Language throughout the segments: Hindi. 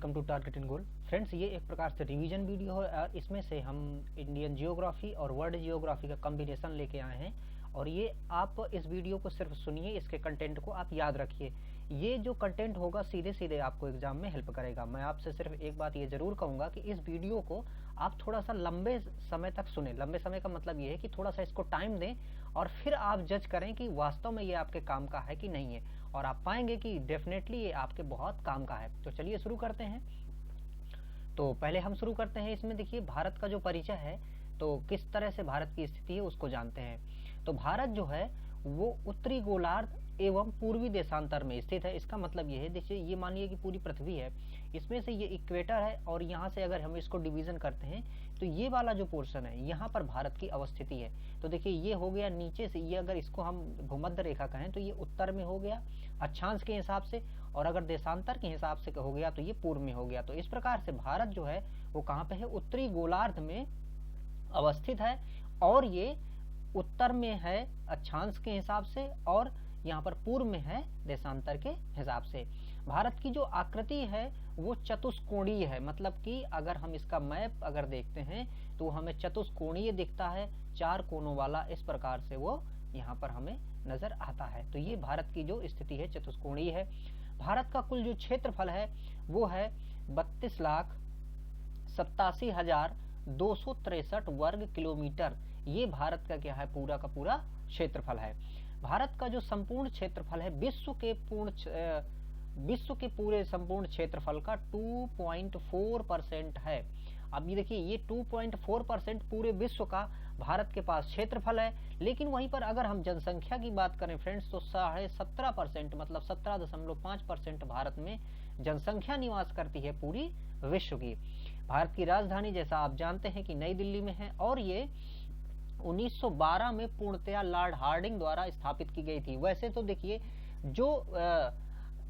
Welcome to target and goal. Friends, ये एक प्रकार से रिवीजन वीडियो है और इसमें से हम इंडियन जियोग्राफी और वर्ल्ड जियोग्राफी का कॉम्बिनेशन लेके आए हैं। और ये आप इस वीडियो को सिर्फ सुनिए, इसके कंटेंट को आप याद रखिए। ये जो कंटेंट होगा सीधे सीधे आपको एग्जाम में हेल्प करेगा। मैं आपसे सिर्फ एक बात ये जरूर कहूँगा कि इस वीडियो को आप थोड़ा सा लंबे समय तक सुने। लंबे समय का मतलब ये है कि थोड़ा सा इसको टाइम दें और फिर आप जज करें कि वास्तव में ये आपके काम का है कि नहीं है, और आप पाएंगे कि डेफिनेटली ये आपके बहुत काम का है। तो चलिए शुरू करते हैं। तो पहले हम शुरू करते हैं, इसमें देखिए भारत का जो परिचय है, तो किस तरह से भारत की स्थिति है उसको जानते हैं। तो भारत जो है वो उत्तरी गोलार्ध एवं पूर्वी देशांतर में स्थित है। इसका मतलब ये है, देखिए ये मानिए कि पूरी पृथ्वी है, इसमें से ये इक्वेटर है और यहाँ से अगर हम इसको डिवीजन करते हैं तो ये वाला जो पोर्शन है यहाँ पर भारत की अवस्थिति है। तो देखिए ये हो गया नीचे से, ये अगर इसको हम भूमध्य रेखा कहें तो ये उत्तर में हो गया अक्षांश के हिसाब से, और अगर देशांतर के हिसाब से हो गया तो ये पूर्व में हो गया। तो इस प्रकार से भारत जो है वो कहाँ पे है, उत्तरी गोलार्ध में अवस्थित है, और ये उत्तर में है अक्षांश के हिसाब से और यहाँ पर पूर्व में है देशांतर के हिसाब से। भारत की जो आकृति है वो चतुष्कोणीय है, मतलब कि अगर हम इसका मैप अगर देखते हैं तो हमें चतुष्कोणीय दिखता है, चार कोनों वाला, इस प्रकार से वो यहाँ पर हमें नजर आता है। तो ये भारत की जो स्थिति है चतुष्कोणीय है। भारत का कुल जो क्षेत्रफल है वो है 32,87,263 वर्ग किलोमीटर। ये भारत का क्या है, पूरा का पूरा क्षेत्रफल है। भारत का जो संपूर्ण क्षेत्रफल है विश्व के पूरे संपूर्ण क्षेत्रफल का 2.4% है। अब ये देखिए ये 2.4% पूरे विश्व का भारत के पास क्षेत्रफल है। लेकिन वहीं पर अगर हम जनसंख्या की बात करें फ्रेंड्स, तो 17.5% मतलब 17.5% भारत में जनसंख्या निवास करती है पूरी विश्व की। भारत की राजधानी जैसा आप जानते हैं कि नई दिल्ली में है, और ये 1912 में पूर्णतया लॉर्ड हार्डिंग द्वारा स्थापित की गई थी। वैसे तो देखिए जो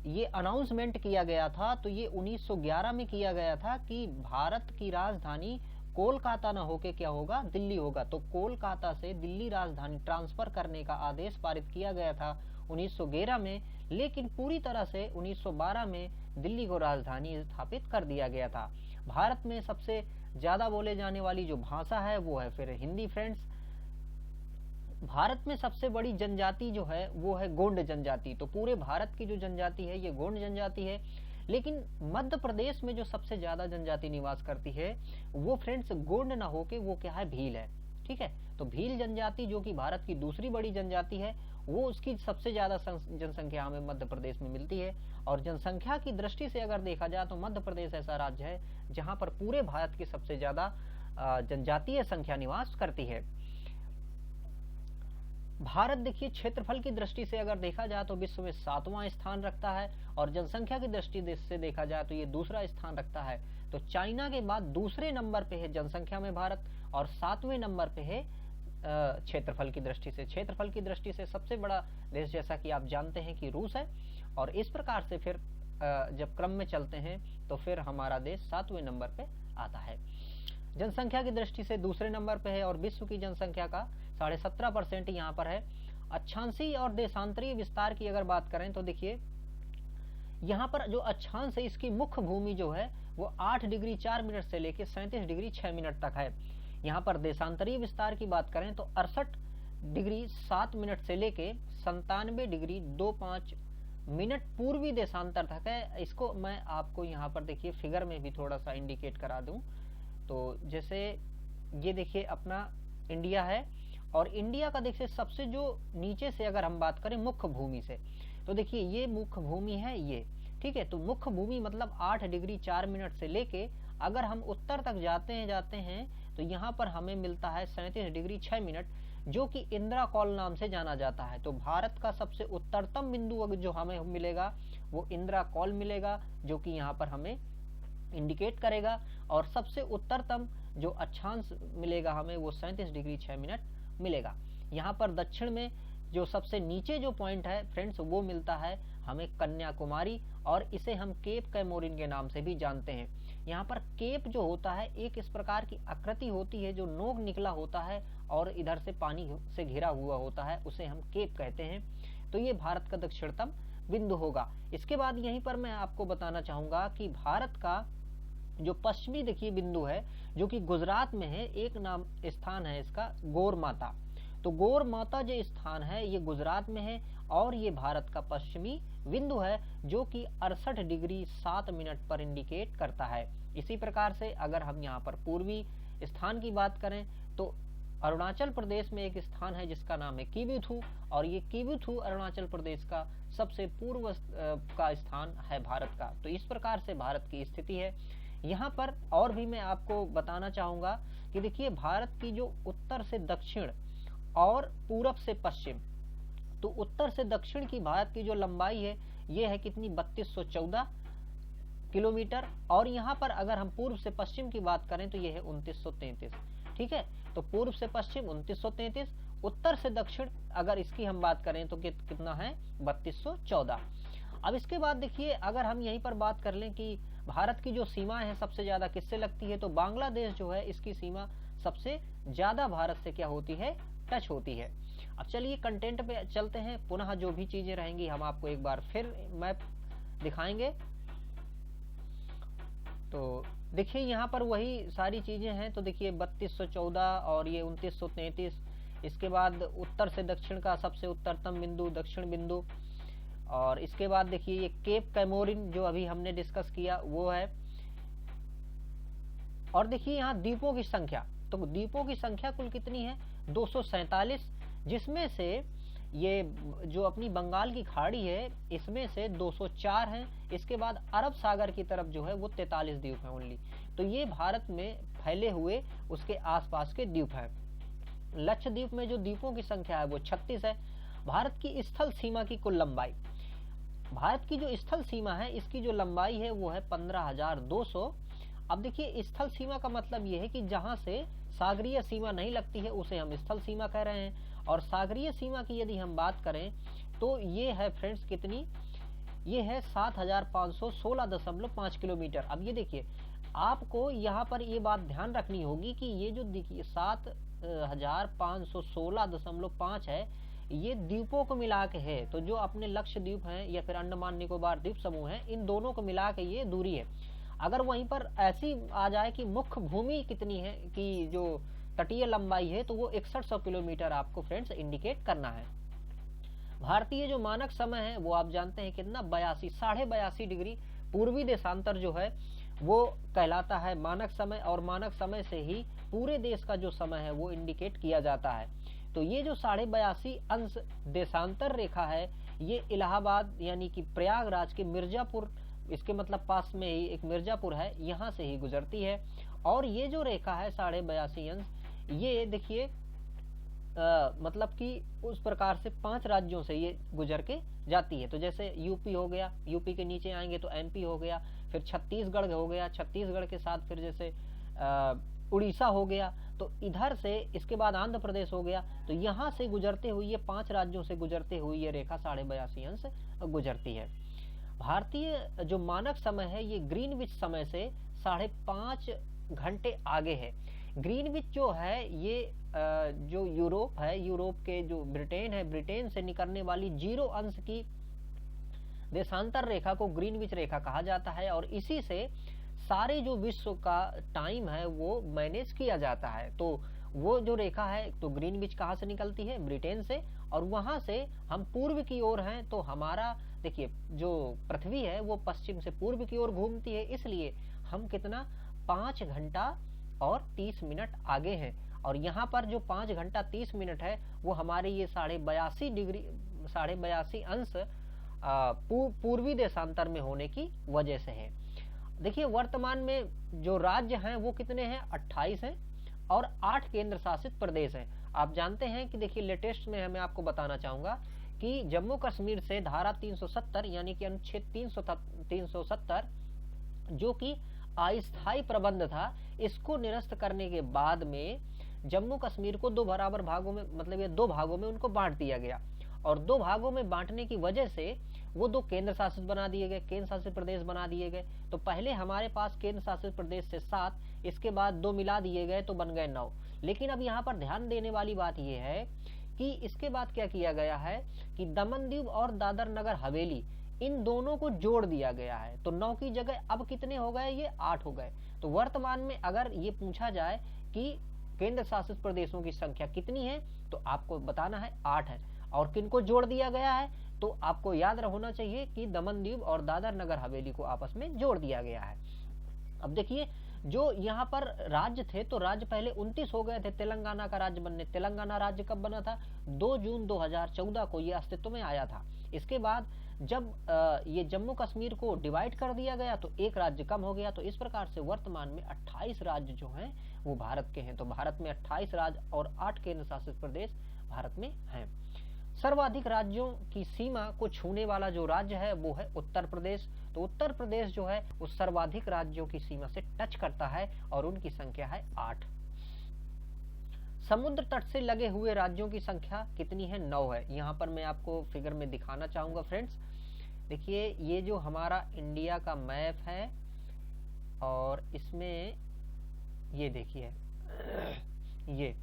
ये अनाउंसमेंट किया गया था तो ये 1911 में किया गया था कि भारत की राजधानी कोलकाता न होके क्या होगा, दिल्ली होगा। तो कोलकाता से दिल्ली राजधानी ट्रांसफर करने का आदेश पारित किया गया था 1911 में, लेकिन पूरी तरह से 1912 में दिल्ली को राजधानी स्थापित कर दिया गया था। भारत में सबसे ज्यादा बोले जाने वाली जो भाषा है वो है फिर हिंदी। फ्रेंड्स, भारत में सबसे बड़ी जनजाति जो है वो है गोंड जनजाति। तो पूरे भारत की जो जनजाति है ये गोंड जनजाति है। लेकिन मध्य प्रदेश में जो सबसे ज्यादा जनजाति निवास करती है वो फ्रेंड्स गोंड ना होके वो क्या है, भील है। ठीक है, तो भील जनजाति जो कि भारत की दूसरी बड़ी जनजाति है, वो उसकी सबसे ज्यादा जनसंख्या हमें मध्य प्रदेश में मिलती है। और जनसंख्या की दृष्टि से अगर देखा जाए तो मध्य प्रदेश ऐसा राज्य है जहां पर पूरे भारत की सबसे ज्यादा जनजातीय संख्या निवास करती है। भारत देखिए क्षेत्रफल की दृष्टि से अगर देखा जाए तो विश्व में 7वां स्थान रखता है, और जनसंख्या की दृष्टि से देखा जाए तो ये दूसरा स्थान रखता है। तो चाइना के बाद दूसरे नंबर पे है जनसंख्या में भारत, और 7वें नंबर पे है क्षेत्रफल की दृष्टि से। क्षेत्रफल की दृष्टि से सबसे बड़ा देश जैसा कि आप जानते हैं कि रूस है, और इस प्रकार से फिर जब क्रम में चलते हैं तो फिर हमारा देश 7वें नंबर पे आता है। जनसंख्या की दृष्टि से दूसरे नंबर पे है, और विश्व की जनसंख्या का 17.5% यहाँ पर है। अक्षांशीय और देशांतरीय विस्तार की अगर बात करें तो देखिए यहाँ पर जो अक्षांश है इसकी मुख्य भूमि जो है वो 8 डिग्री 4 मिनट से लेकर 37 डिग्री 6 मिनट तक है। यहाँ पर देशांतरीय विस्तार की बात करें तो 68 डिग्री 7 मिनट से लेके 97 डिग्री 25 मिनट पूर्वी देशांतर तक है। इसको मैं आपको यहाँ पर देखिए फिगर में भी थोड़ा सा इंडिकेट करा दूं। तो जैसे ये देखिए अपना इंडिया है, और इंडिया का देखिए सबसे जो नीचे से अगर हम बात करें मुख्य भूमि से, तो देखिए ये मुख्य भूमि है ये। ठीक है, तो मुख्य भूमि मतलब 8 डिग्री 4 मिनट से लेके अगर हम उत्तर तक जाते हैं तो यहाँ पर हमें मिलता है 37 डिग्री 6 मिनट, जो कि इंदिरा कॉल नाम से जाना जाता है। तो भारत का सबसे उत्तरतम बिंदु जो हमें मिलेगा वो इंदिरा कॉल मिलेगा, जो कि यहाँ पर हमें इंडिकेट करेगा। और सबसे उत्तरतम जो अक्षांश मिलेगा हमें वो 37 डिग्री 6 मिनट मिलेगा। यहाँ पर दक्षिण में जो सबसे नीचे जो पॉइंट है फ्रेंड्स वो मिलता है हमें कन्याकुमारी, और इसे हम केप कैमोरिन के नाम से भी जानते हैं। यहाँ पर केप जो होता है एक इस प्रकार की आकृति होती है जो नोक निकला होता है और इधर से पानी से घिरा हुआ होता है, उसे हम केप कहते हैं। तो ये भारत का दक्षिणतम बिंदु होगा। इसके बाद यहीं पर मैं आपको बताना चाहूंगा कि भारत का जो पश्चिमी देखिए बिंदु है जो कि गुजरात में है, एक नाम स्थान है इसका गौर माता। तो गौर माता जो स्थान है ये गुजरात में है और ये भारत का पश्चिमी बिंदु है जो कि 68 डिग्री 7 मिनट पर इंडिकेट करता है। इसी प्रकार से अगर हम यहाँ पर पूर्वी स्थान की बात करें तो अरुणाचल प्रदेश में एक स्थान है जिसका नाम है किबुथु, और ये किबुथु अरुणाचल प्रदेश का सबसे पूर्व का स्थान है भारत का। तो इस प्रकार से भारत की स्थिति है। यहाँ पर और भी मैं आपको बताना चाहूंगा कि देखिए भारत की जो उत्तर से दक्षिण और पूरब से पश्चिम, तो उत्तर से दक्षिण की भारत की जो लंबाई है ये है कितनी 3214 किलोमीटर, और यहाँ पर अगर हम पूर्व से पश्चिम की बात करें तो ये है 2933। ठीक है, तो पूर्व से पश्चिम 2933, उत्तर से दक्षिण अगर इसकी हम बात करें तो कितना है 3214। अब इसके बाद देखिए अगर हम यहीं पर बात कर लें कि भारत की जो सीमा है सबसे ज्यादा किससे लगती है, तो बांग्लादेश जो है इसकी सीमा सबसे ज्यादा भारत से क्या होती है, टच होती है। अब चलिए कंटेंट पे चलते हैं, पुनः जो भी चीजें रहेंगी हम आपको एक बार फिर मैप दिखाएंगे। तो देखिए यहाँ पर वही सारी चीजें हैं। तो देखिए 3214 और ये 2933, इसके बाद उत्तर से दक्षिण का सबसे उत्तरतम बिंदु दक्षिण बिंदु, और इसके बाद देखिए ये केप कैमोरिन जो अभी हमने डिस्कस किया वो है। और देखिए यहाँ द्वीपों की संख्या, तो द्वीपों की संख्या कुल कितनी है 247, जिसमें से ये जो अपनी बंगाल की खाड़ी है इसमें से 204 हैं। इसके बाद अरब सागर की तरफ जो है वो 43 द्वीप हैं ओनली। तो ये भारत में फैले हुए उसके आसपास के द्वीप हैं। लक्षद्वीप में जो द्वीपों की संख्या है वो 36 है। भारत की स्थल सीमा की कुल लंबाई, भारत की जो स्थल सीमा है इसकी जो लंबाई है वो है 15,200। अब देखिए स्थल सीमा का मतलब ये है कि जहां से सागरीय सीमा नहीं लगती है उसे हम स्थल सीमा कह रहे हैं। और सागरीय सीमा की यदि हम बात करें तो ये है फ्रेंड्स कितनी, ये है 7,516.5 किलोमीटर। अब ये देखिए आपको यहाँ पर ये बात ध्यान रखनी होगी कि ये जो देखिए 7,516.5 है ये द्वीपों को मिला के है। तो जो अपने लक्षद्वीप हैं या फिर अंडमान निकोबार द्वीप समूह हैं इन दोनों को मिला के ये दूरी है। अगर वहीं पर ऐसी आ जाए कि मुख्य भूमि कितनी है कि जो तटीय लंबाई है तो वो 6100 किलोमीटर आपको फ्रेंड्स इंडिकेट करना है। भारतीय जो मानक समय है वो आप जानते हैं कितना 82 डिग्री पूर्वी देशांतर जो है वो कहलाता है मानक समय, और मानक समय से ही पूरे देश का जो समय है वो इंडिकेट किया जाता है। तो ये जो 82.5 अंश देशांतर रेखा है ये इलाहाबाद यानी कि प्रयागराज के मिर्जापुर, इसके मतलब पास में ही एक मिर्जापुर है, यहाँ से ही गुजरती है। और ये जो रेखा है 82.5 अंश ये देखिए मतलब कि उस प्रकार से 5 राज्यों से ये गुजर के जाती है। तो जैसे यूपी हो गया, यूपी के नीचे आएंगे तो एमपी हो गया, फिर छत्तीसगढ़ हो गया, छत्तीसगढ़ के साथ फिर जैसे उड़ीसा हो गया, तो इधर से इसके बाद आंध्र प्रदेश हो गया। तो यहाँ से गुजरते हुए ये 5 राज्यों से गुजरते हुए ये रेखा 82.5 अंश गुजरती है। भारतीय जो मानक समय है ये ग्रीनविच समय से 5.5 घंटे आगे है। ग्रीनविच जो है ये जो यूरोप है, यूरोप के जो ब्रिटेन है, ब्रिटेन से निकलने वाली 0 अंश की देशांतर रेखा को ग्रीनविच रेखा कहा जाता है। और इसी से सारे जो विश्व का टाइम है वो मैनेज किया जाता है। तो वो जो रेखा है तो ग्रीनविच कहाँ से निकलती है, ब्रिटेन से, और वहां से हम पूर्व की ओर हैं। तो हमारा देखिए जो पृथ्वी है वो पश्चिम से पूर्व की ओर घूमती है, इसलिए हम कितना 5 घंटा और 30 मिनट आगे हैं। और यहाँ पर जो 5 घंटा 30 मिनट है वो हमारे ये 82.5 अंश पूर्वी देशांतर में होने की वजह से है। देखिए वर्तमान में जो राज्य हैं वो कितने हैं, 28 हैं, और 8 केंद्र शासित प्रदेश हैं। आप जानते हैं कि देखिए लेटेस्ट में मैं आपको बताना चाहूंगा कि जम्मू कश्मीर से धारा 370 यानी कि अनुच्छेद 370 जो कि अस्थायी प्रबंध था, इसको निरस्त करने के बाद में जम्मू कश्मीर को 2 बराबर भागों में, मतलब ये 2 भागों में उनको बांट दिया गया। और 2 भागों में बांटने की वजह से वो 2 केंद्र शासित बना दिए गए, केंद्र शासित प्रदेश बना दिए गए। तो पहले हमारे पास केंद्र शासित प्रदेश से 7, इसके बाद 2 मिला दिए गए तो बन गए 9। लेकिन अब यहाँ पर ध्यान देने वाली बात यह है कि इसके बाद क्या किया गया है कि दमन दीव और दादर नगर हवेली इन दोनों को जोड़ दिया गया है। तो 9 की जगह अब कितने हो गए, ये 8 हो गए। तो वर्तमान में अगर ये पूछा जाए कि केंद्र शासित प्रदेशों की संख्या कितनी है, तो आपको बताना है 8 है। और किनको जोड़ दिया गया है, तो आपको याद होना चाहिए कि दमन दीव और दादर नगर हवेली को आपस में जोड़ दिया गया है। अब देखिए, जो यहाँ पर राज्य थे, तो राज्य पहले 29 हो गए थे तेलंगाना का राज्य बनने। तेलंगाना राज्य कब बना था, 2 जून 2014 को ये अस्तित्व में आया था। इसके बाद जब ये जम्मू कश्मीर को डिवाइड कर दिया गया तो एक राज्य कम हो गया। तो इस प्रकार से वर्तमान में 28 राज्य जो हैं वो भारत के हैं। तो भारत में 28 राज्य और 8 केंद्र शासित प्रदेश भारत में हैं। सर्वाधिक राज्यों की सीमा को छूने वाला जो राज्य है वो है उत्तर प्रदेश। तो उत्तर प्रदेश जो है उस सर्वाधिक राज्यों की सीमा से टच करता है और उनकी संख्या है 8। समुद्र तट से लगे हुए राज्यों की संख्या कितनी है, 9 है। यहाँ पर मैं आपको फिगर में दिखाना चाहूंगा फ्रेंड्स। देखिए, ये जो हमारा इंडिया का मैप है और इसमें ये देखिए ये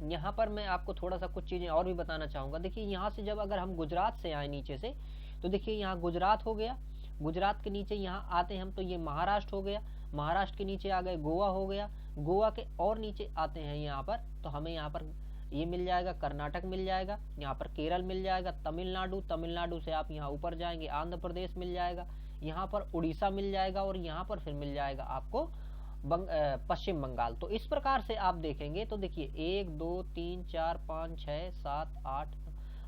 यहाँ पर मैं आपको थोड़ा सा कुछ चीजें और भी बताना चाहूंगा। देखिए, यहाँ से जब अगर हम गुजरात से आए नीचे से, तो देखिए यहाँ गुजरात हो गया, गुजरात के नीचे यहाँ आते हैं हम तो ये महाराष्ट्र हो गया, महाराष्ट्र के नीचे आ गए गोवा हो गया, गोवा के और नीचे आते हैं यहाँ पर तो हमें यहाँ पर ये मिल जाएगा, कर्नाटक मिल जाएगा, यहाँ पर केरल मिल जाएगा, तमिलनाडु, तमिलनाडु से आप यहाँ ऊपर जाएंगे आंध्र प्रदेश मिल जाएगा, यहाँ पर उड़ीसा मिल जाएगा और यहाँ पर फिर मिल जाएगा आपको पश्चिम बंगाल। तो इस प्रकार से आप देखेंगे तो देखिए 1 2 3 4 5 6 7 8,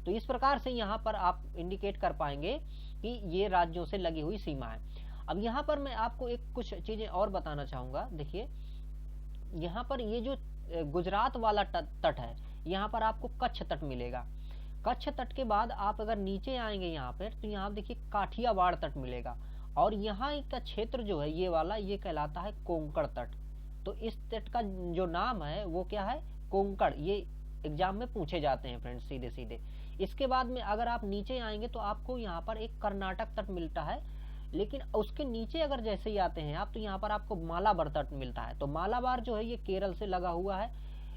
तो इस प्रकार से यहाँ पर आप इंडिकेट कर पाएंगे कि ये राज्यों से लगी हुई सीमा है। अब यहाँ पर मैं आपको एक कुछ चीजें और बताना चाहूंगा। देखिए, यहाँ पर ये जो गुजरात वाला तट है, यहाँ पर आपको कच्छ तट मिलेगा। कच्छ तट के बाद आप अगर नीचे आएंगे यहाँ पर तो यहाँ देखिए काठियावाड़ तट मिलेगा और यहाँ का क्षेत्र जो है ये वाला, ये कहलाता है कोंकण तट। तो इस तट का जो नाम है वो क्या है, कोंकण। ये एग्जाम में पूछे जाते हैं फ्रेंड्स सीधे सीधे। इसके बाद में अगर आप नीचे आएंगे तो आपको यहाँ पर एक कर्नाटक तट मिलता है, लेकिन उसके नीचे अगर जैसे ही आते हैं आप तो यहाँ पर आपको मालाबार तट मिलता है। तो मालाबार जो है ये केरल से लगा हुआ है।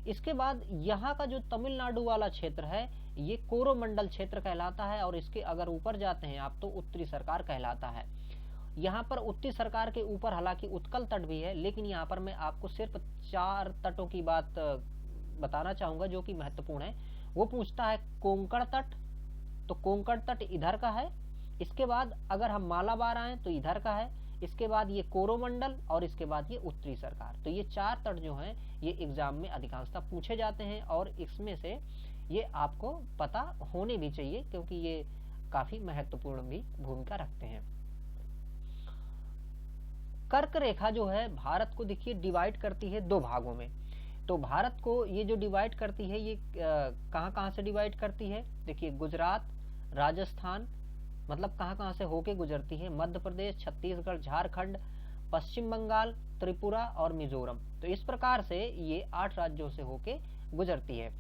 इसके बाद यहाँ का जो तमिलनाडु वाला क्षेत्र है ये कोरोमंडल क्षेत्र कहलाता है और इसके अगर ऊपर जाते हैं आप तो उत्तरी सरकार कहलाता है। यहाँ पर उत्तरी सरकार के ऊपर हालांकि उत्कल तट भी है, लेकिन यहाँ पर मैं आपको सिर्फ 4 तटों की बात बताना चाहूंगा जो कि महत्वपूर्ण है। वो पूछता है कोंकण तट, तो कोंकण तट इधर का है। इसके बाद अगर हम मालाबार आए तो इधर का है। इसके बाद ये कोरोमंडल और इसके बाद ये उत्तरी सरकार। तो ये 4 तट जो हैं ये एग्जाम में अधिकांशतः पूछे जाते हैं और इसमें से ये आपको पता होने भी चाहिए क्योंकि ये काफी महत्वपूर्ण भी भूमिका रखते हैं। कर्क रेखा जो है भारत को देखिए डिवाइड करती है 2 भागों में। तो भारत को ये जो डिवाइड करती है ये कहाँ से डिवाइड करती है, देखिए गुजरात, राजस्थान, मतलब कहाँ से होके गुजरती है, मध्य प्रदेश, छत्तीसगढ़, झारखंड, पश्चिम बंगाल, त्रिपुरा और मिजोरम। तो इस प्रकार से ये 8 राज्यों से होके गुजरती है।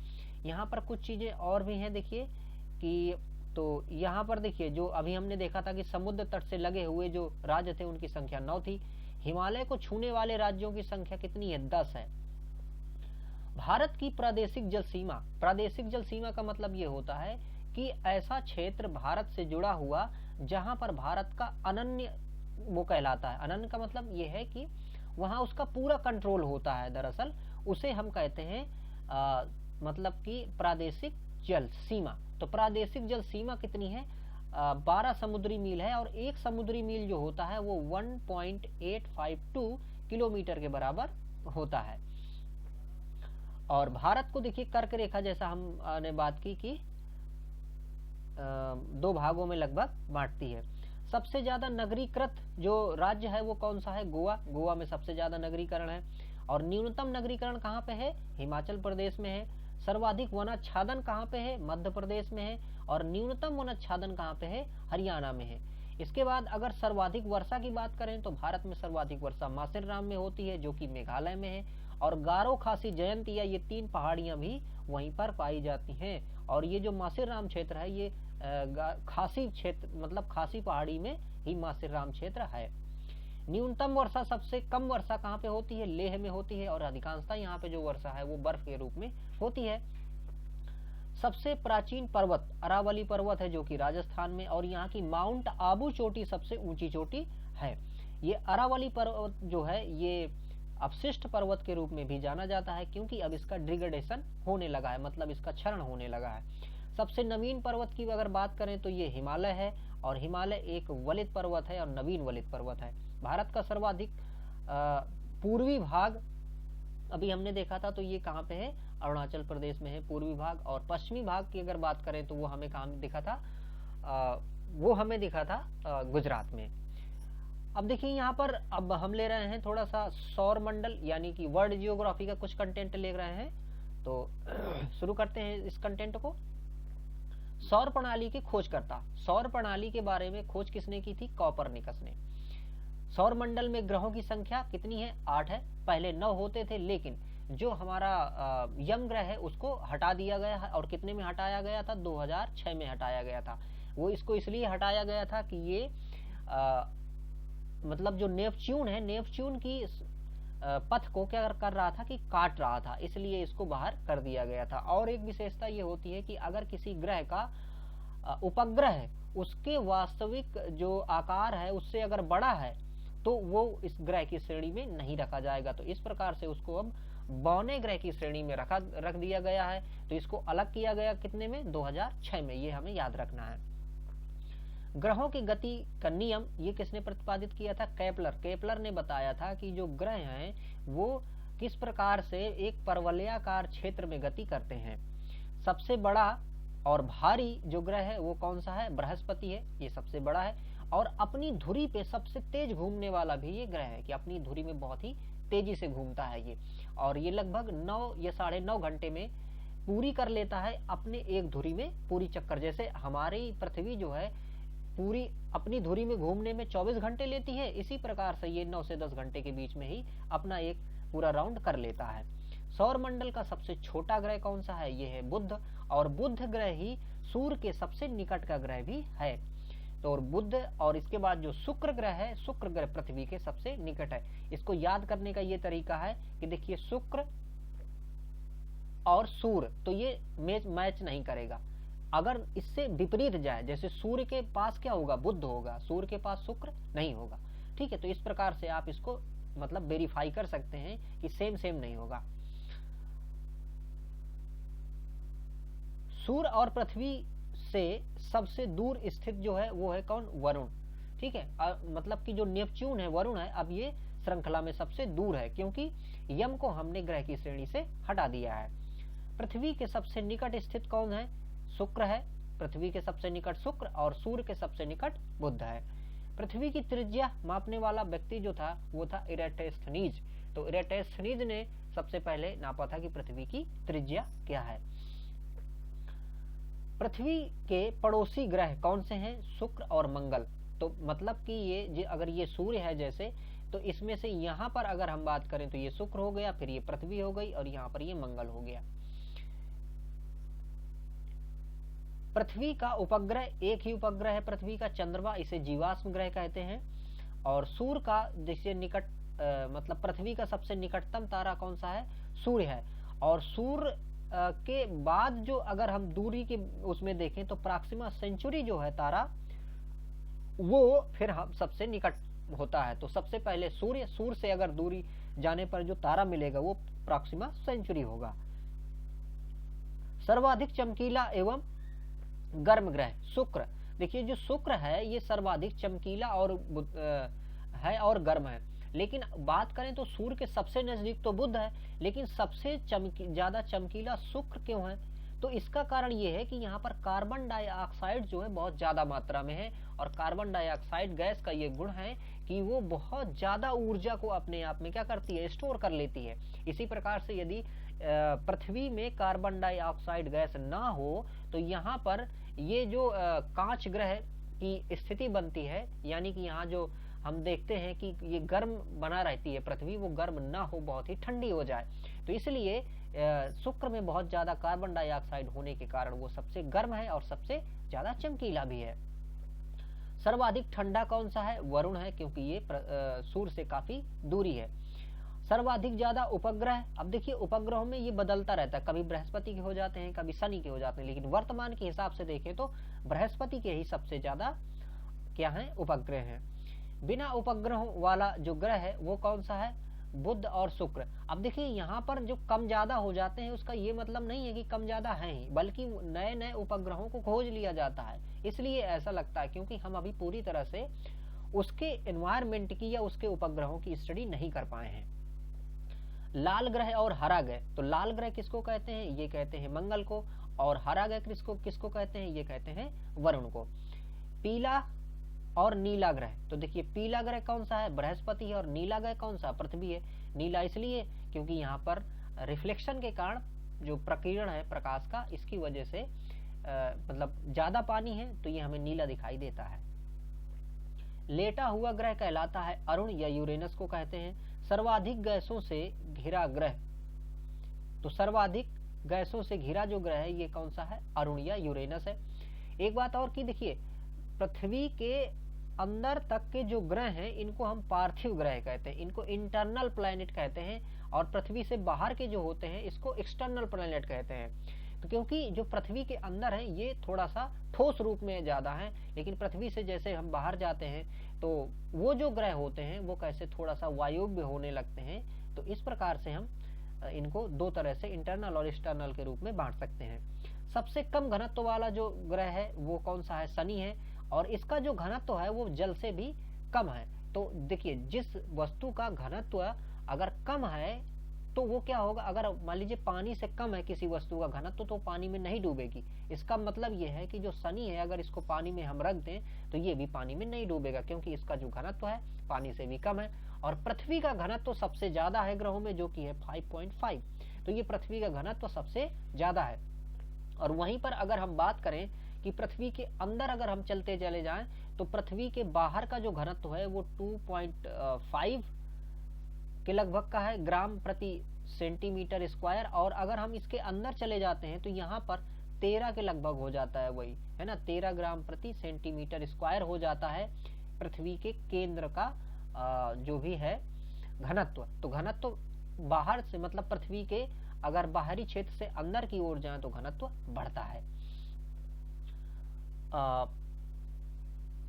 यहाँ पर कुछ चीजें और भी हैं देखिए कि, तो यहाँ पर देखिए जो अभी हमने देखा था कि समुद्र तट से लगे हुए जो राज्य थे उनकी संख्या 9 थी। हिमालय को छूने वाले राज्यों की संख्या कितनी है, 10 है। भारत की प्रादेशिक जल सीमा, प्रादेशिक जल सीमा का मतलब ये होता है कि ऐसा क्षेत्र भारत से जुड़ा हुआ जहां पर भारत का अनन्य वो कहलाता है। अनन्य का मतलब ये है कि वहां उसका पूरा कंट्रोल होता है, दरअसल उसे हम कहते हैं मतलब कि प्रादेशिक जल सीमा। तो प्रादेशिक जल सीमा कितनी है, 12 समुद्री मील है और 1 समुद्री मील जो होता है वो 1.852 किलोमीटर के बराबर होता है। और भारत को देखिए कर्क रेखा जैसा हमने बात की कि 2 भागों में लगभग बांटती है। सबसे ज्यादा नगरीकृत जो राज्य है वो कौन सा है, गोवा। गोवा में सबसे ज्यादा नगरीकरण है। और न्यूनतम नगरीकरण कहाँ पे है, हिमाचल प्रदेश में है। सर्वाधिक वनाच्छादन कहाँ पे है, मध्य प्रदेश में है। और न्यूनतम वनाच्छादन कहाँ पे है, हरियाणा में है। इसके बाद अगर सर्वाधिक वर्षा की बात करें तो भारत में सर्वाधिक वर्षा मासिरराम में होती है जो कि मेघालय में है। और गारो खासी जयंतिया ये 3 पहाड़ियां भी वहीं पर पाई जाती हैं। और ये जो मासिरराम क्षेत्र है ये खासी क्षेत्र मतलब खासी पहाड़ी में ही मासिरराम क्षेत्र है। न्यूनतम वर्षा, सबसे कम वर्षा कहाँ पे होती है, लेह में होती है। और अधिकांशतः यहाँ पे जो वर्षा है वो बर्फ के रूप में होती है। सबसे प्राचीन पर्वत अरावली पर्वत है जो कि राजस्थान में, और यहाँ की माउंट आबू चोटी सबसे ऊंची चोटी है। ये अरावली पर्वत जो है ये अपशिष्ट पर्वत के रूप में भी जाना जाता है, क्योंकि अब इसका डिग्रेडेशन होने लगा है, मतलब इसका क्षरण होने लगा है। सबसे नवीन पर्वत की अगर बात करें तो ये हिमालय है, और हिमालय एक वलित पर्वत है और नवीन वलित पर्वत है। भारत का सर्वाधिक पूर्वी भाग अभी हमने देखा था, तो ये कहाँ पे है, अरुणाचल प्रदेश में है पूर्वी भाग। और पश्चिमी भाग की अगर बात करें तो वो हमें कहाँ दिखा था, वो हमें दिखा था गुजरात में। अब देखिए यहाँ पर अब हम ले रहे हैं थोड़ा सा सौर मंडल यानी कि वर्ल्ड जियोग्राफी का कुछ कंटेंट ले रहे हैं, तो शुरू करते हैं इस कंटेंट को। सौर प्रणाली की खोजकर्ता, सौर प्रणाली के बारे में खोज किसने की थी, कोपरनिकस ने। सौर मंडल में ग्रहों की संख्या कितनी है, 8 है। पहले 9 होते थे, लेकिन जो हमारा यम ग्रह है उसको हटा दिया गया है, और कितने में हटाया गया था, 2006 में हटाया गया था। वो इसको इसलिए हटाया गया था कि ये मतलब जो नेपच्यून है, नेपच्यून की पथ को क्या कर रहा था कि काट रहा था, इसलिए इसको बाहर कर दिया गया था। और एक विशेषता ये होती है कि अगर किसी ग्रह का उपग्रह है उसके वास्तविक जो आकार है उससे अगर बड़ा है तो वो इस ग्रह की श्रेणी में नहीं रखा जाएगा। तो इस प्रकार से उसको अब बौने ग्रह की श्रेणी में रख दिया गया है। तो इसको अलग किया गया कितने में, 2006 में, ये हमें याद रखना है। ग्रहों की गति का नियम ये किसने प्रतिपादित किया था, केपलर। केपलर ने बताया था कि जो ग्रह हैं वो किस प्रकार से एक परवलयाकार क्षेत्र में गति करते हैं। सबसे बड़ा और भारी जो ग्रह है वो कौन सा है, बृहस्पति है, ये सबसे बड़ा है। और अपनी धुरी पे सबसे तेज घूमने वाला भी ये ग्रह है, कि अपनी धुरी में बहुत ही तेजी से घूमता है ये, और ये लगभग 9 या 9.5 घंटे में पूरी कर लेता है अपने एक धुरी में पूरी चक्कर। जैसे हमारी पृथ्वी जो है पूरी अपनी धुरी में घूमने में 24 घंटे लेती है, इसी प्रकार से ये 9 से 10 घंटे के बीच में ही अपना एक पूरा राउंड कर लेता है। सौर मंडल का सबसे छोटा ग्रह कौन सा है, ये है बुध, और बुध ग्रह ही सूर्य के सबसे निकट का ग्रह भी है। तो और बुध, और इसके बाद जो शुक्र ग्रह है, शुक्र ग्रह पृथ्वी के सबसे निकट है। इसको याद करने का ये तरीका है कि देखिए शुक्र और सूर्य, तो ये मैच नहीं करेगा। अगर इससे विपरीत जाए, जैसे सूर्य के पास क्या होगा, बुध होगा, सूर्य के पास शुक्र नहीं होगा, ठीक है। तो इस प्रकार से आप इसको मतलब वेरीफाई कर सकते हैं कि सेम नहीं होगा। सूर्य और पृथ्वी से सबसे दूर स्थित जो है वो है कौन, वरुण, ठीक है। मतलब कि जो नेपच्यून है, वरुण है, अब ये श्रृंखला में सबसे दूर है, क्योंकि यम को हमने ग्रह की श्रेणी से हटा दिया है। पृथ्वी के सबसे निकट स्थित कौन है, शुक्र है। पृथ्वी के सबसे निकट शुक्र, और सूर्य के सबसे निकट बुध है। पृथ्वी की त्रिज्या मापने वाला व्यक्ति जो था वो था इरेटोस्थनीज। तो इरेटोस्थनीज ने सबसे पहले नापा था कि पृथ्वी की त्रिज्या क्या है। पृथ्वी के पड़ोसी ग्रह कौन से हैं, शुक्र और मंगल। तो मतलब कि ये अगर ये सूर्य है जैसे, तो इसमें से यहाँ पर अगर हम बात करें तो ये शुक्र हो गया, फिर ये पृथ्वी हो गई, और यहाँ पर ये मंगल हो गया। पृथ्वी का उपग्रह एक ही उपग्रह है पृथ्वी का, चंद्रमा, इसे जीवाश्म ग्रह कहते हैं। और सूर्य का जिससे निकट मतलब पृथ्वी का सबसे निकटतम तारा कौन सा है, सूर्य है। और सूर्य के बाद जो अगर हम दूरी के उसमें देखें तो प्रॉक्सिमा सेंचुरी जो है तारा, वो फिर हम सबसे निकट होता है। तो सबसे पहले सूर्य से अगर दूरी जाने पर जो तारा मिलेगा वो प्रॉक्सिमा सेंचुरी होगा। सर्वाधिक चमकीला एवं गर्म ग्रह शुक्र। देखिए जो शुक्र है ये सर्वाधिक चमकीला और है और गर्म है। लेकिन बात करें तो सूर्य के सबसे नजदीक तो बुध है, लेकिन सबसे ज्यादा चमकीला शुक्र क्यों है, तो इसका कारण ये है कि यहाँ पर कार्बन डाइऑक्साइड जो है बहुत ज्यादा मात्रा में है। और कार्बन डाइऑक्साइड गैस का ये गुण है कि वो बहुत ज्यादा ऊर्जा को अपने आप में क्या करती है, स्टोर कर लेती है। इसी प्रकार से यदि पृथ्वी में कार्बन डाइऑक्साइड गैस ना हो तो यहाँ पर ये जो कांच ग्रह की स्थिति बनती है, यानी कि यहाँ जो हम देखते हैं कि ये गर्म बना रहती है पृथ्वी, वो गर्म ना हो, बहुत ही ठंडी हो जाए। तो इसलिए शुक्र में बहुत ज्यादा कार्बन डाइऑक्साइड होने के कारण वो सबसे गर्म है और सबसे ज्यादा चमकीला भी है। सर्वाधिक ठंडा कौन सा है, वरुण है, क्योंकि ये सूर्य से काफी दूरी है। सर्वाधिक ज्यादा उपग्रह, अब देखिए उपग्रहों में ये बदलता रहता है, कभी बृहस्पति के हो जाते हैं, कभी शनि के हो जाते हैं, लेकिन वर्तमान के हिसाब से देखें तो बृहस्पति के ही सबसे ज्यादा क्या है, उपग्रह हैं। बिना उपग्रहों वाला जो ग्रह है वो कौन सा है, बुध और शुक्र। अब देखिए यहाँ पर जो कम ज्यादा हो जाते हैं उसका ये मतलब नहीं है कि कम ज्यादा है ही, बल्कि नए नए उपग्रहों को खोज लिया जाता है, इसलिए ऐसा लगता है, क्योंकि हम अभी पूरी तरह से उसके एनवायरमेंट की या उसके उपग्रहों की स्टडी नहीं कर पाए हैं। लाल ग्रह और हरा ग्रह, तो लाल ग्रह किसको कहते हैं, ये कहते हैं मंगल को, और हरा ग्रह किसको कहते हैं, ये कहते हैं वरुण को। पीला और नीला ग्रह, तो देखिए पीला ग्रह कौन सा है, बृहस्पति है, और नीला ग्रह कौन सा, पृथ्वी है। नीला इसलिए क्योंकि यहाँ पर रिफ्लेक्शन के कारण जो प्रकीर्ण है प्रकाश का, इसकी वजह से मतलब ज्यादा पानी है तो ये हमें नीला दिखाई देता है। लेटा हुआ ग्रह कहलाता है अरुण या यूरेनस को कहते हैं। सर्वाधिक गैसों से घिरा ग्रह, तो सर्वाधिक गैसों से घिरा जो ग्रह है ये कौन सा है, अरुण या यूरेनस है। एक बात और की देखिए, पृथ्वी के अंदर तक के जो ग्रह हैं इनको हम पार्थिव ग्रह कहते हैं, इनको इंटरनल प्लैनेट कहते हैं, और पृथ्वी से बाहर के जो होते हैं इसको एक्सटर्नल प्लैनेट कहते हैं। तो क्योंकि जो पृथ्वी के अंदर है ये थोड़ा सा ठोस रूप में ज्यादा है, लेकिन पृथ्वी से जैसे हम बाहर जाते हैं तो वो जो ग्रह होते हैं वो कैसे थोड़ा सा वायुव्य होने लगते हैं। तो इस प्रकार से हम इनको दो तरह से इंटरनल और एक्सटर्नल के रूप में बांट सकते हैं। सबसे कम घनत्व वाला जो ग्रह है वो कौन सा है, शनि है, और इसका जो घनत्व है वो जल से भी कम है। तो देखिए जिस वस्तु का घनत्व अगर कम है तो वो क्या होगा, अगर मान लीजिए पानी से कम है किसी वस्तु का घनत्व तो पानी में नहीं डूबेगी। इसका मतलब ये है कि जो शनि है अगर इसको पानी में हम रख दें तो ये भी पानी में नहीं डूबेगा, क्योंकि इसका जो घनत्व है पानी से भी कम है। और पृथ्वी का घनत्व सबसे ज्यादा है ग्रहों में, जो कि है 5.5, तो ये पृथ्वी का घनत्व सबसे ज्यादा है। और वहीं पर अगर हम बात करें कि पृथ्वी के अंदर अगर हम चलते चले जाएं तो पृथ्वी के बाहर का जो घनत्व है वो 2.5 के लगभग का है, ग्राम प्रति सेंटीमीटर स्क्वायर, और अगर हम इसके अंदर चले जाते हैं तो यहाँ पर 13 के लगभग हो जाता है, वही है ना, 13 ग्राम प्रति सेंटीमीटर स्क्वायर हो जाता है पृथ्वी के केंद्र का जो भी है घनत्व। तो घनत्व बाहर से मतलब पृथ्वी के अगर बाहरी क्षेत्र से अंदर की ओर जाए तो घनत्व बढ़ता है।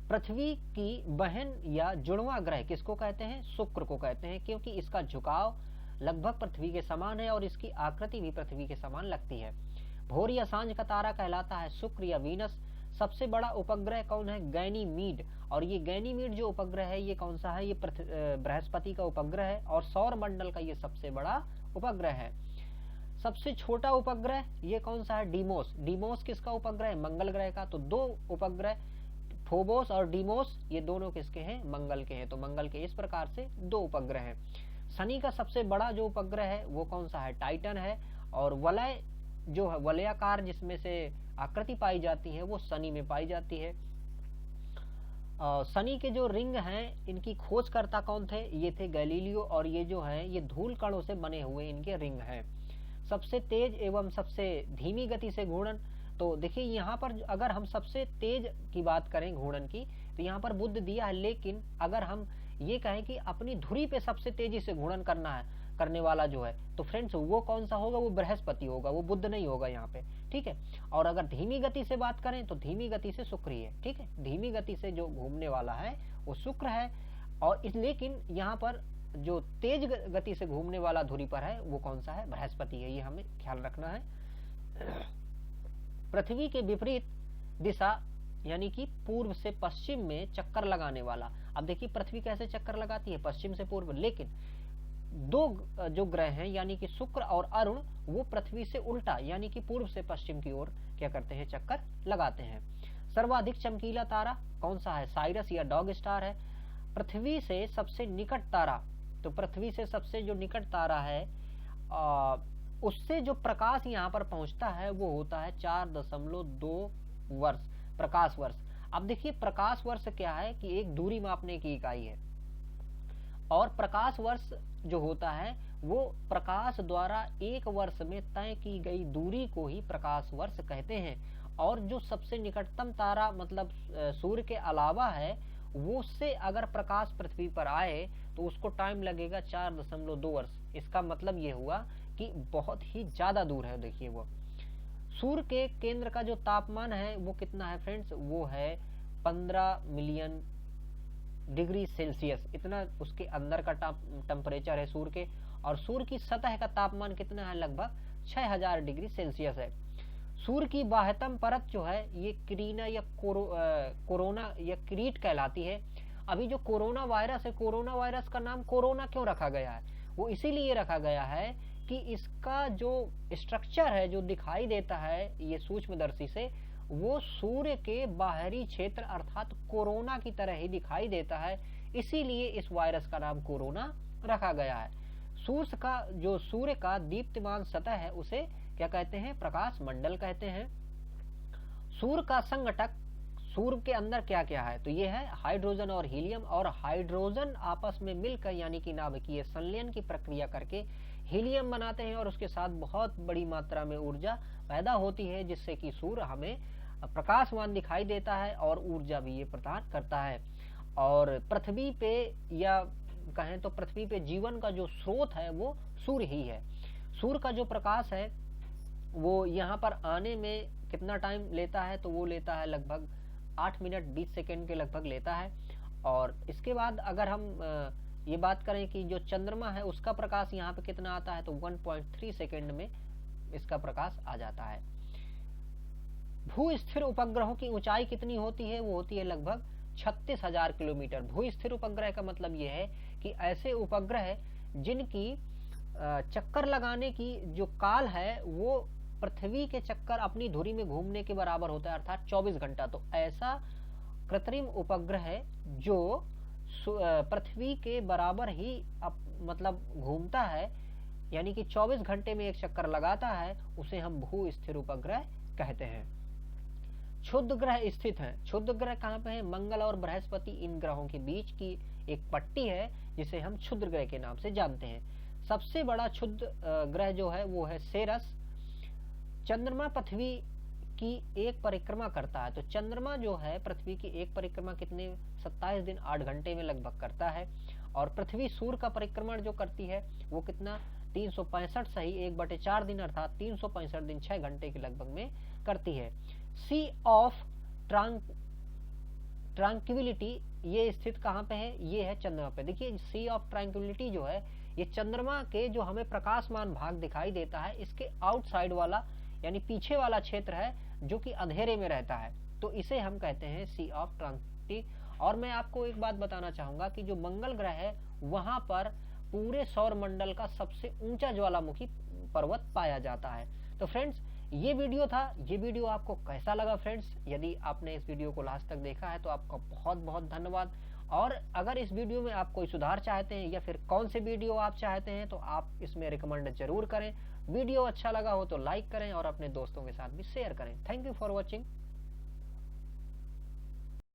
पृथ्वी की बहन या जुड़वा ग्रह किसको कहते हैं, शुक्र को कहते हैं, क्योंकि इसका झुकाव लगभग पृथ्वी के समान है और इसकी आकृति भी पृथ्वी के समान लगती है। भोर या सांझ का तारा कहलाता है शुक्र या वीनस। सबसे बड़ा उपग्रह कौन है, गैनीमीड, और ये गैनीमीड जो उपग्रह है ये कौन सा है, ये बृहस्पति का उपग्रह है, और सौर मंडल का ये सबसे बड़ा उपग्रह है। सबसे छोटा उपग्रह ये कौन सा है, डीमोस। डीमोस किसका उपग्रह है, मंगल ग्रह का। तो दो उपग्रह फोबोस और डीमोस ये दोनों किसके हैं, मंगल के हैं। तो मंगल के इस प्रकार से दो उपग्रह हैं। शनि का सबसे बड़ा जो उपग्रह है वो कौन सा है, टाइटन है, और वलय जो है वलयाकार जिसमें से आकृति पाई जाती है वो शनि में पाई जाती है। शनि के जो रिंग हैं इनकी खोजकर्ता कौन थे, ये थे गैलीलियो, और ये जो है ये धूल कणों से बने हुए इनके रिंग हैं। सबसे तेज एवं सबसे धीमी गति से घूर्णन, तो देखिए यहाँ पर अगर हम सबसे तेज की बात करें घूर्णन की तो यहाँ पर बुध दिया है, लेकिन अगर हम ये कहें कि अपनी धुरी पे सबसे तेजी से घूर्णन करने वाला जो है तो फ्रेंड्स वो कौन सा होगा, वो बृहस्पति होगा, वो बुध नहीं होगा यहाँ पे, ठीक है। और अगर धीमी गति से बात करें तो धीमी गति से शुक्र ही है, ठीक है, धीमी गति से जो घूमने वाला है वो शुक्र है। और लेकिन यहाँ पर जो तेज गति से घूमने वाला धुरी पर है वो कौन सा है, बृहस्पति है, ये हमें ख्याल रखना है। पृथ्वी के विपरीत दिशा यानी कि पूर्व से पश्चिम में चक्कर लगाने वाला, अब देखिए पृथ्वी कैसे चक्कर लगाती है, पश्चिम से पूर्व, लेकिन दो जो ग्रह हैं यानी कि शुक्र और अरुण वो पृथ्वी से उल्टा यानी कि पूर्व से पश्चिम की ओर क्या करते हैं, चक्कर लगाते हैं। सर्वाधिक चमकीला तारा कौन सा है, साइरस या डॉग स्टार है। पृथ्वी से सबसे निकट तारा, तो पृथ्वी से सबसे जो निकट तारा है उससे जो प्रकाश यहाँ पर पहुंचता है वो होता है 4.2 वर्ष, प्रकाश वर्ष। अब देखिए प्रकाश वर्ष क्या है कि एक दूरी मापने की इकाई है, और प्रकाश वर्ष जो होता है वो प्रकाश द्वारा एक वर्ष में तय की गई दूरी को ही प्रकाश वर्ष कहते हैं। और जो सबसे निकटतम तारा मतलब सूर्य के अलावा है वो से अगर प्रकाश पृथ्वी पर आए तो उसको टाइम लगेगा 4.2 वर्ष। इसका मतलब ये हुआ कि बहुत ही ज्यादा दूर है। देखिए वो सूर्य के केंद्र का जो तापमान है वो कितना है फ्रेंड्स, वो है 15 मिलियन डिग्री सेल्सियस। इतना उसके अंदर का टेम्परेचर है सूर्य के। और सूर्य की सतह का तापमान कितना है, लगभग 6000 डिग्री सेल्सियस है। सूर्य की बाह्यतम परत जो है ये क्रीना या कोरोना या क्रीट कहलाती है। अभी जो कोरोना वायरस है, कोरोना वायरस का नाम कोरोना क्यों रखा गया है, वो इसीलिए रखा गया है कि इसका जो स्ट्रक्चर है जो दिखाई देता है ये सूक्ष्मदर्शी से, वो सूर्य के बाहरी क्षेत्र अर्थात कोरोना की तरह ही दिखाई देता है। इसीलिए इस वायरस का नाम कोरोना रखा गया है। सूर्य का दीप्तिमान सतह है उसे क्या कहते हैं, प्रकाश मंडल कहते हैं। सूर्य का संघटक, सूर्य के अंदर क्या क्या है, तो ये है हाइड्रोजन और हीलियम। और हाइड्रोजन आपस में मिलकर यानी कि नाभिकीय संलयन की प्रक्रिया करके हीलियम बनाते हैं और उसके साथ बहुत बड़ी मात्रा में ऊर्जा पैदा होती है, जिससे कि सूर्य हमें प्रकाशवान दिखाई देता है और ऊर्जा भी ये प्रदान करता है। और पृथ्वी पे या कहें तो पृथ्वी पे जीवन का जो स्रोत है वो सूर्य ही है। सूर्य का जो प्रकाश है वो यहाँ पर आने में कितना टाइम लेता है, तो वो लेता है लगभग 8 मिनट 20 सेकेंड के लगभग लेता है। और इसके बाद अगर हम ये बात करें कि जो चंद्रमा है उसका प्रकाश यहाँ पे कितना आता है, तो 1.3 सेकेंड में इसका प्रकाश आ जाता है। भू स्थिर उपग्रहों की ऊंचाई कितनी होती है, वो होती है लगभग 36,000 किलोमीटर। भू स्थिर उपग्रह का मतलब ये है कि ऐसे उपग्रह जिनकी चक्कर लगाने की जो काल है वो पृथ्वी के चक्कर अपनी धुरी में घूमने के बराबर होता है, अर्थात 24 घंटा। तो ऐसा कृत्रिम उपग्रह है जो पृथ्वी के बराबर ही मतलब घूमता है, यानी कि 24 घंटे में एक चक्कर लगाता है, उसे हम भू स्थिर उपग्रह कहते हैं। क्षुद्र ग्रह स्थित हैं। क्षुद्र ग्रह कहाँ पे है, मंगल और बृहस्पति इन ग्रहों के बीच की एक पट्टी है जिसे हम क्षुद्र ग्रह के नाम से जानते हैं। सबसे बड़ा क्षुद्र ग्रह जो है वो है सेरस। चंद्रमा पृथ्वी की एक परिक्रमा करता है, तो चंद्रमा जो है पृथ्वी की एक परिक्रमा कितने 27 दिन 8 घंटे में लगभग करता है। और पृथ्वी सूर्य का परिक्रमण जो करती है वो कितना 365 सही 1/4 दिन अर्थात 365 दिन 6 घंटे के लगभग में करती है। सी ऑफ ट्रैंक्विलिटी ये स्थित कहाँ पे है, ये है चंद्रमा पे। देखिए सी ऑफ ट्रैंक्विलिटी जो है ये चंद्रमा के जो हमें प्रकाशमान भाग दिखाई देता है इसके आउटसाइड वाला यानी पीछे वाला क्षेत्र है जो कि अंधेरे में रहता है, तो इसे हम कहते हैं सी ऑफ ट्रैंक्विलिटी। और मैं आपको एक बात बताना चाहूंगा कि जो मंगल ग्रह है वहां पर पूरे सौर मंडल का सबसे ऊंचा ज्वालामुखी पर्वत पाया जाता है। तो फ्रेंड्स ये वीडियो था, ये वीडियो आपको कैसा लगा फ्रेंड्स, यदि आपने इस वीडियो को लास्ट तक देखा है तो आपका बहुत बहुत धन्यवाद। और अगर इस वीडियो में आप कोई सुधार चाहते हैं या फिर कौन से वीडियो आप चाहते हैं तो आप इसमें रिकमेंड जरूर करें। वीडियो अच्छा लगा हो तो लाइक करें और अपने दोस्तों के साथ भी शेयर करें। Thank you for watching.